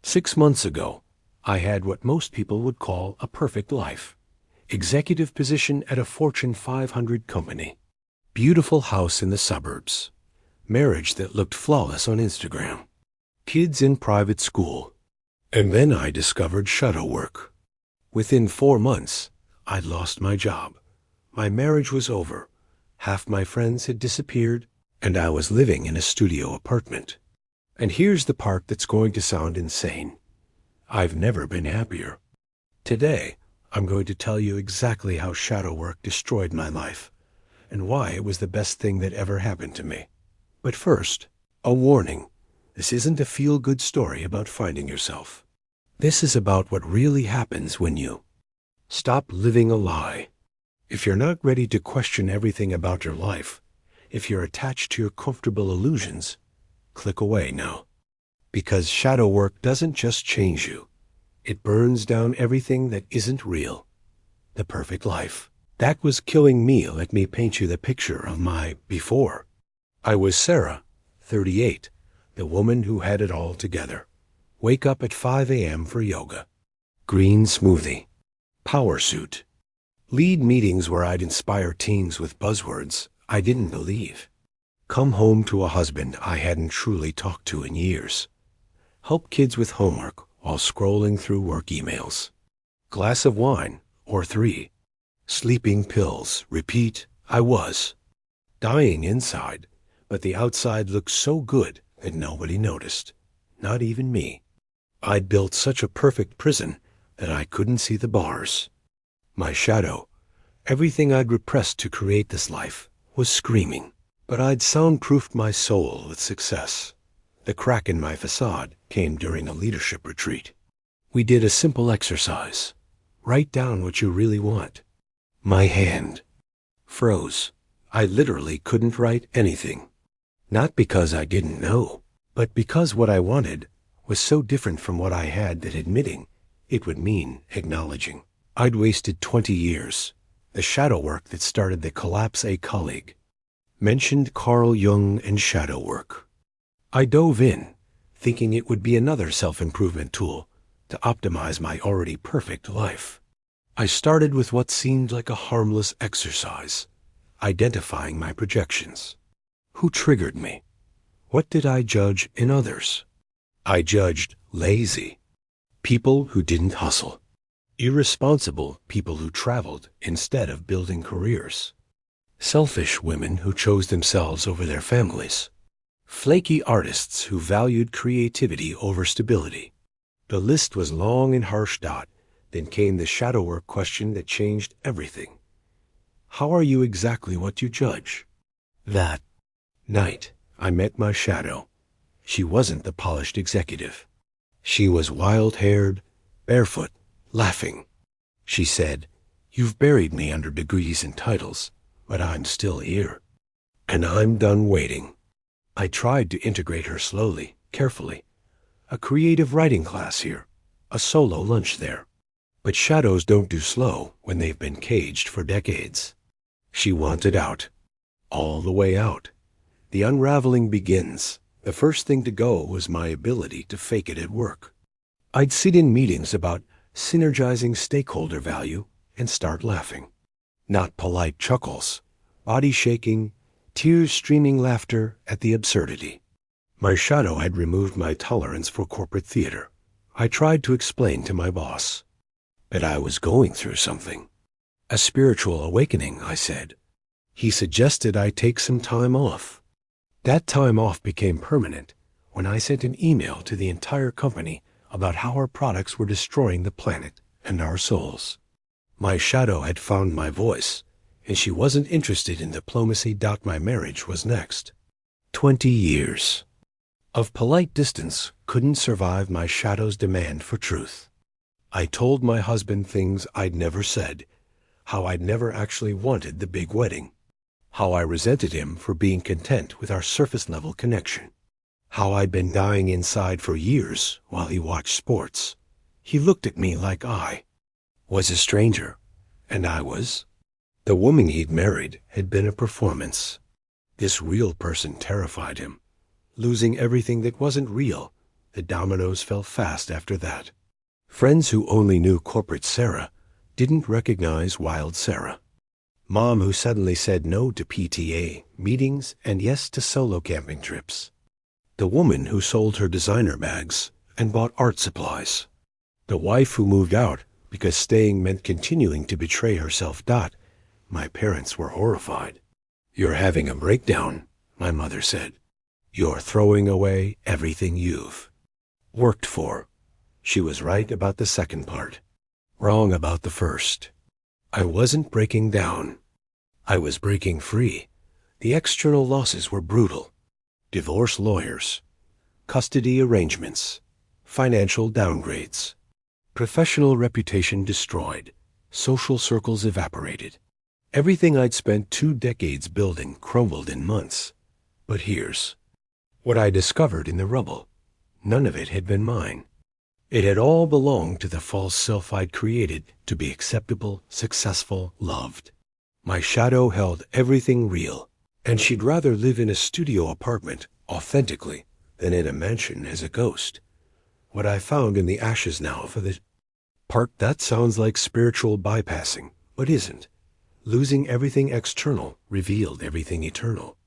6 months ago, I had what most people would call a perfect life. Executive position at a Fortune 500 company. Beautiful house in the suburbs. Marriage that looked flawless on Instagram. Kids in private school. And then I discovered shadow work. Within 4 months, I'd lost my job. My marriage was over. Half my friends had disappeared, and I was living in a studio apartment. And here's the part that's going to sound insane. I've never been happier. Today, I'm going to tell you exactly how shadow work destroyed my life, and why it was the best thing that ever happened to me. But first, a warning. This isn't a feel-good story about finding yourself. This is about what really happens when you stop living a lie. If you're not ready to question everything about your life, if you're attached to your comfortable illusions, click away now. Because shadow work doesn't just change you. It burns down everything that isn't real. The perfect life. That was killing me. Let me paint you the picture of my before. I was Sarah, 38, the woman who had it all together. Wake up at 5 a.m. for yoga. Green smoothie. Power suit. Lead meetings where I'd inspire teens with buzzwords I didn't believe. Come home to a husband I hadn't truly talked to in years. Help kids with homework while scrolling through work emails. Glass of wine, or 3. Sleeping pills. Repeat, I was. Dying inside, but the outside looked so good that nobody noticed. Not even me. I'd built such a perfect prison that I couldn't see the bars. My shadow, everything I'd repressed to create this life, was screaming. But I'd soundproofed my soul with success. The crack in my facade came during a leadership retreat. We did a simple exercise. Write down what you really want. My hand froze. I literally couldn't write anything. Not because I didn't know, but because what I wanted was so different from what I had that admitting it would mean acknowledging. I'd wasted 20 years. The shadow work that started the collapse. A colleague mentioned Carl Jung and shadow work. I dove in, thinking it would be another self-improvement tool to optimize my already perfect life. I started with what seemed like a harmless exercise, identifying my projections. Who triggered me? What did I judge in others? I judged lazy, people who didn't hustle. Irresponsible people who traveled instead of building careers. Selfish women who chose themselves over their families. Flaky artists who valued creativity over stability. The list was long and harsh. Then came the shadow work question that changed everything. How are you exactly what you judge? That night, I met my shadow. She wasn't the polished executive. She was wild-haired, barefoot, laughing. She said, "You've buried me under degrees and titles, but I'm still here. And I'm done waiting." I tried to integrate her slowly, carefully. A creative writing class here, a solo lunch there. But shadows don't do slow when they've been caged for decades. She wanted out. All the way out. The unraveling begins. The first thing to go was my ability to fake it at work. I'd sit in meetings about synergizing stakeholder value and start laughing. Not polite chuckles, body shaking, tears streaming laughter at the absurdity. My shadow had removed my tolerance for corporate theater. I tried to explain to my boss that I was going through something. A spiritual awakening, I said. He suggested I take some time off. That time off became permanent when I sent an email to the entire company about how our products were destroying the planet and our souls. My shadow had found my voice, and she wasn't interested in diplomacy. My marriage was next. 20 years of polite distance couldn't survive my shadow's demand for truth. I told my husband things I'd never said, how I'd never actually wanted the big wedding, how I resented him for being content with our surface-level connection, how I'd been dying inside for years while he watched sports. He looked at me like I was a stranger, and I was. The woman he'd married had been a performance. This real person terrified him. Losing everything that wasn't real, The dominoes fell fast after that. Friends who only knew corporate Sarah didn't recognize wild Sarah. Mom who suddenly said no to PTA meetings and yes to solo camping trips. The woman who sold her designer bags and bought art supplies. The wife who moved out because staying meant continuing to betray herself. My parents were horrified. "You're having a breakdown," my mother said. "You're throwing away everything you've worked for." She was right about the second part, wrong about the first. I wasn't breaking down. I was breaking free. The external losses were brutal. Divorce lawyers, custody arrangements, financial downgrades, professional reputation destroyed, social circles evaporated. Everything I'd spent 2 decades building crumbled in months. But here's what I discovered in the rubble. None of it had been mine. It had all belonged to the false self I'd created to be acceptable, successful, loved. My shadow held everything real, and she'd rather live in a studio apartment, authentically, than in a mansion as a ghost. What I found in the ashes now for the part that sounds like spiritual bypassing, but isn't. Losing everything external revealed everything eternal.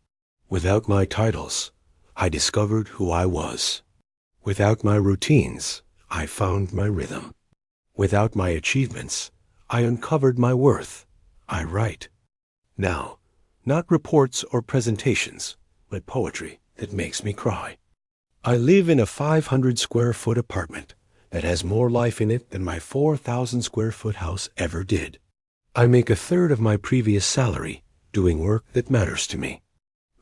Without my titles, I discovered who I was. Without my routines, I found my rhythm. Without my achievements, I uncovered my worth. I write. Now, not reports or presentations, but poetry that makes me cry. I live in a 500-square-foot apartment that has more life in it than my 4,000-square-foot house ever did. I make a third of my previous salary doing work that matters to me.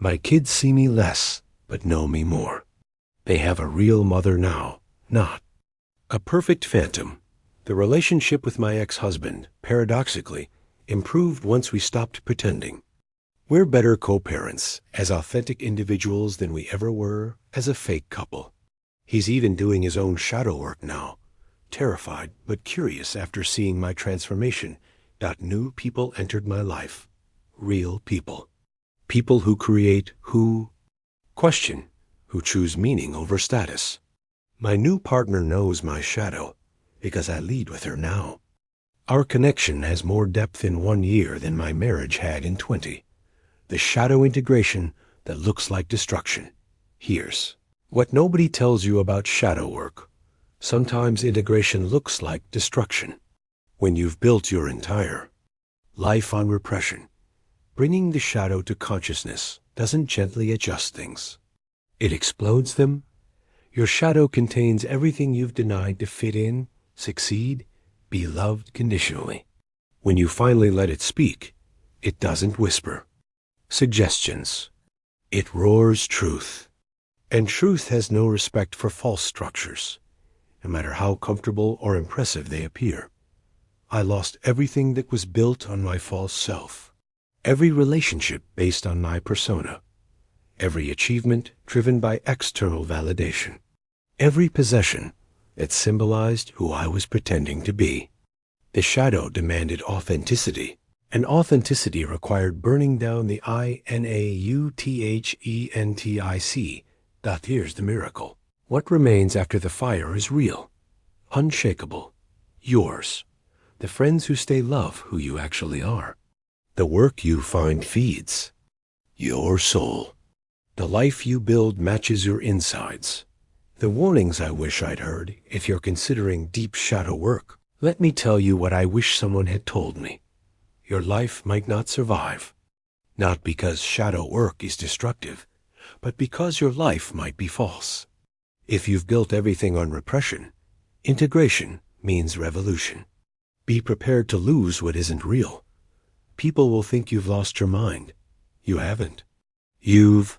My kids see me less, but know me more. They have a real mother now, not a perfect phantom. The relationship with my ex-husband, paradoxically, improved once we stopped pretending. We're better co-parents, as authentic individuals than we ever were as a fake couple. He's even doing his own shadow work now, terrified but curious after seeing my transformation. New people entered my life. Real people. People who create, who question, who choose meaning over status. My new partner knows my shadow because I lead with her now. Our connection has more depth in 1 year than my marriage had in 20. The shadow integration that looks like destruction. Here's what nobody tells you about shadow work. Sometimes integration looks like destruction. When you've built your entire life on repression, bringing the shadow to consciousness doesn't gently adjust things. It explodes them. Your shadow contains everything you've denied to fit in, succeed, be loved conditionally. When you finally let it speak, it doesn't whisper suggestions. It roars truth. And truth has no respect for false structures, no matter how comfortable or impressive they appear. I lost everything that was built on my false self. Every relationship based on my persona. Every achievement driven by external validation. Every possession that symbolized who I was pretending to be. The shadow demanded authenticity, and authenticity required burning down the INAUTHENTIC. Here's the miracle. What remains after the fire is real, unshakable, yours. The friends who stay love who you actually are. The work you find feeds your soul. The life you build matches your insides. The warnings I wish I'd heard if you're considering deep shadow work. Let me tell you what I wish someone had told me. Your life might not survive. Not because shadow work is destructive, but because your life might be false. If you've built everything on repression, integration means revolution. Be prepared to lose what isn't real. People will think you've lost your mind. You haven't. You've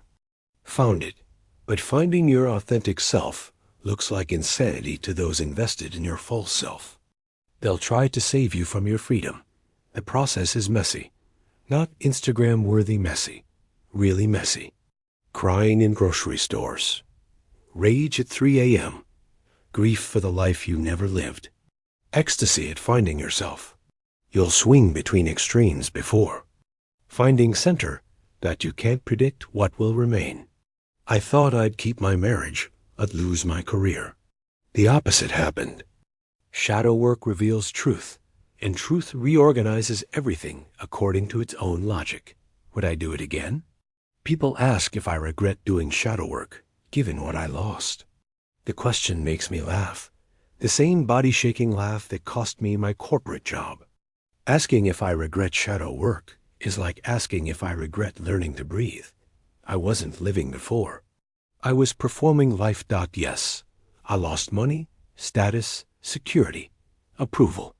found it. But finding your authentic self looks like insanity to those invested in your false self. They'll try to save you from your freedom. The process is messy. Not Instagram-worthy messy. Really messy. Crying in grocery stores. Rage at 3 a.m. Grief for the life you never lived. Ecstasy at finding yourself. You'll swing between extremes before finding center that you can't predict what will remain. I thought I'd keep my marriage I'd lose my career. The opposite happened. Shadow work reveals truth, and truth reorganizes everything according to its own logic. Would I do it again? People ask if I regret doing shadow work, given what I lost. The question makes me laugh, the same body-shaking laugh that cost me my corporate job. Asking if I regret shadow work is like asking if I regret learning to breathe. I wasn't living before. I was performing life. Yes, I lost money, status, security, approval.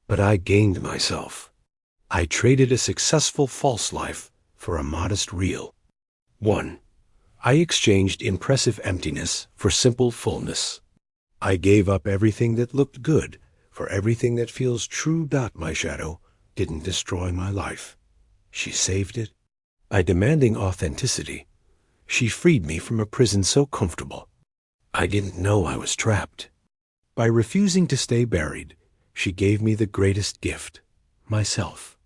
But I gained myself. I traded a successful false life for a modest real. 1. I exchanged impressive emptiness for simple fullness. I gave up everything that looked good for everything that feels true. My shadow didn't destroy my life. She saved it. By demanding authenticity, she freed me from a prison so comfortable. I didn't know I was trapped. By refusing to stay buried, she gave me the greatest gift, myself.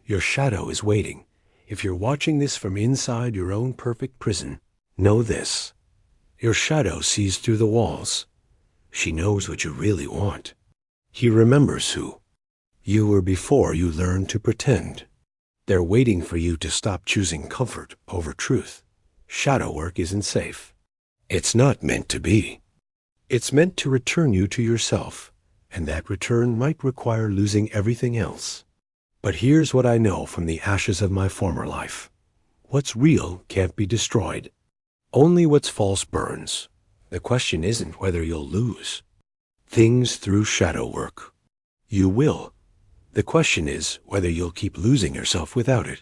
Your shadow is waiting. If you're watching this from inside your own perfect prison, know this. Your shadow sees through the walls. She knows what you really want. He remembers who you were before you learned to pretend. They're waiting for you to stop choosing comfort over truth. Shadow work isn't safe. It's not meant to be. It's meant to return you to yourself, and that return might require losing everything else. But here's what I know from the ashes of my former life. What's real can't be destroyed. Only what's false burns. The question isn't whether you'll lose things through shadow work. You will. The question is whether you'll keep losing yourself without it.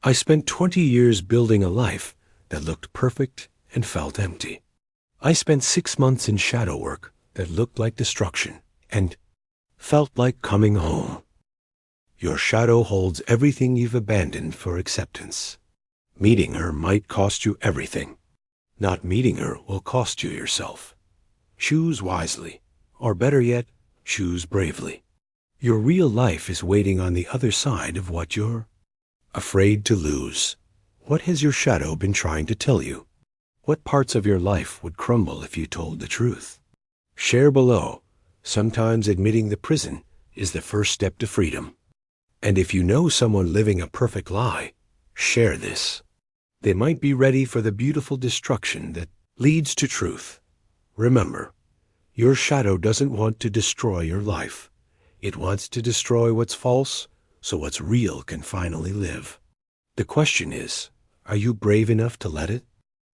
I spent 20 years building a life that looked perfect and felt empty. I spent 6 months in shadow work that looked like destruction and felt like coming home. Your shadow holds everything you've abandoned for acceptance. Meeting her might cost you everything. Not meeting her will cost you yourself. Choose wisely, or better yet, choose bravely. Your real life is waiting on the other side of what you're afraid to lose. What has your shadow been trying to tell you? What parts of your life would crumble if you told the truth? Share below. Sometimes admitting the prison is the first step to freedom. And if you know someone living a perfect lie, share this. They might be ready for the beautiful destruction that leads to truth. Remember, your shadow doesn't want to destroy your life. It wants to destroy what's false so what's real can finally live. The question is, are you brave enough to let it?